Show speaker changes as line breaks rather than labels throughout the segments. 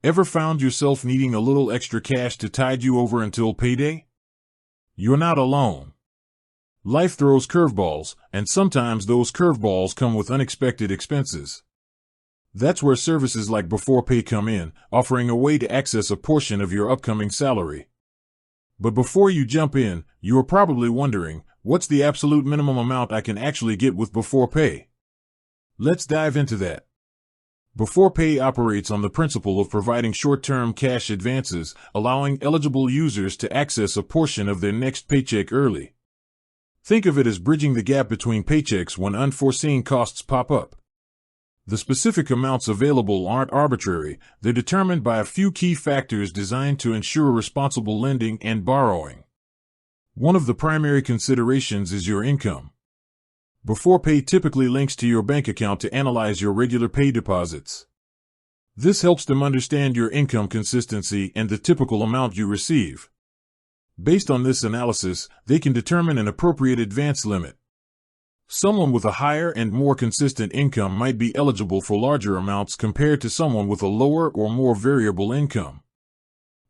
Ever found yourself needing a little extra cash to tide you over until payday? You're not alone. Life throws curveballs, and sometimes those curveballs come with unexpected expenses. That's where services like Beforepay come in, offering a way to access a portion of your upcoming salary. But before you jump in, you are probably wondering, what's the absolute minimum amount I can actually get with Beforepay? Let's dive into that. Beforepay operates on the principle of providing short-term cash advances, allowing eligible users to access a portion of their next paycheck early. Think of it as bridging the gap between paychecks when unforeseen costs pop up. The specific amounts available aren't arbitrary, they're determined by a few key factors designed to ensure responsible lending and borrowing. One of the primary considerations is your income. Beforepay typically links to your bank account to analyze your regular pay deposits. This helps them understand your income consistency and the typical amount you receive. Based on this analysis, they can determine an appropriate advance limit. Someone with a higher and more consistent income might be eligible for larger amounts compared to someone with a lower or more variable income.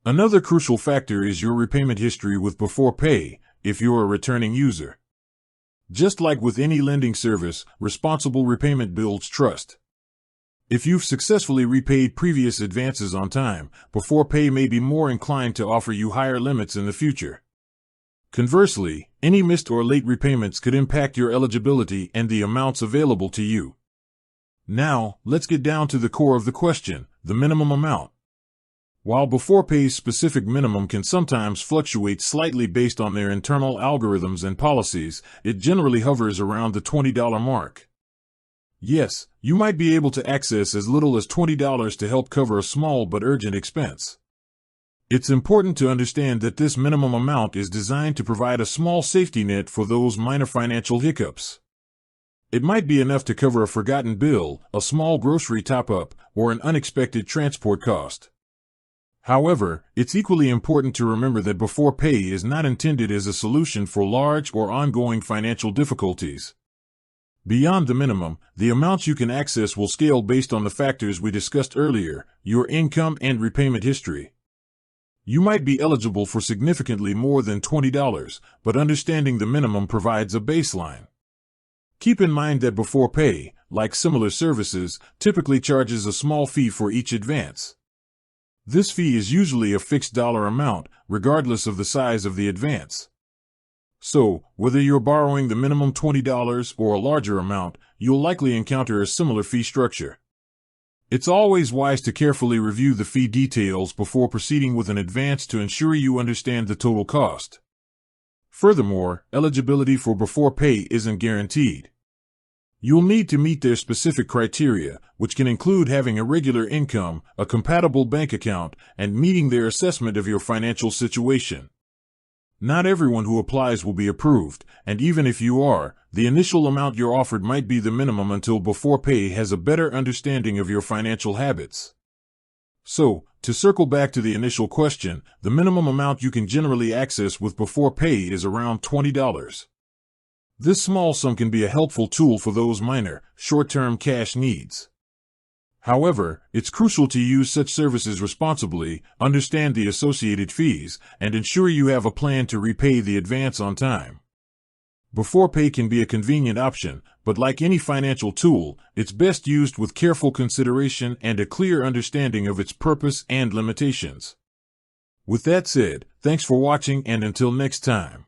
Another crucial factor is your repayment history with Beforepay, if you're a returning user. Just like with any lending service, responsible repayment builds trust. If you've successfully repaid previous advances on time, Beforepay may be more inclined to offer you higher limits in the future. Conversely, any missed or late repayments could impact your eligibility and the amounts available to you. Now, let's get down to the core of the question, the minimum amount. While Beforepay's specific minimum can sometimes fluctuate slightly based on their internal algorithms and policies, it generally hovers around the $20 mark. Yes, you might be able to access as little as $20 to help cover a small but urgent expense. It's important to understand that this minimum amount is designed to provide a small safety net for those minor financial hiccups. It might be enough to cover a forgotten bill, a small grocery top-up, or an unexpected transport cost. However, it's equally important to remember that Beforepay is not intended as a solution for large or ongoing financial difficulties. Beyond the minimum, the amounts you can access will scale based on the factors we discussed earlier, your income and repayment history. You might be eligible for significantly more than $20, but understanding the minimum provides a baseline. Keep in mind that Beforepay, like similar services, typically charges a small fee for each advance. This fee is usually a fixed dollar amount, regardless of the size of the advance. So, whether you're borrowing the minimum $20 or a larger amount, you'll likely encounter a similar fee structure. It's always wise to carefully review the fee details before proceeding with an advance to ensure you understand the total cost. Furthermore, eligibility for Beforepay isn't guaranteed. You'll need to meet their specific criteria, which can include having a regular income, a compatible bank account, and meeting their assessment of your financial situation. Not everyone who applies will be approved, and even if you are, the initial amount you're offered might be the minimum until Beforepay has a better understanding of your financial habits. So, to circle back to the initial question, the minimum amount you can generally access with Beforepay is around $20. This small sum can be a helpful tool for those minor, short-term cash needs. However, it's crucial to use such services responsibly, understand the associated fees, and ensure you have a plan to repay the advance on time. Beforepay can be a convenient option, but like any financial tool, it's best used with careful consideration and a clear understanding of its purpose and limitations. With that said, thanks for watching and until next time.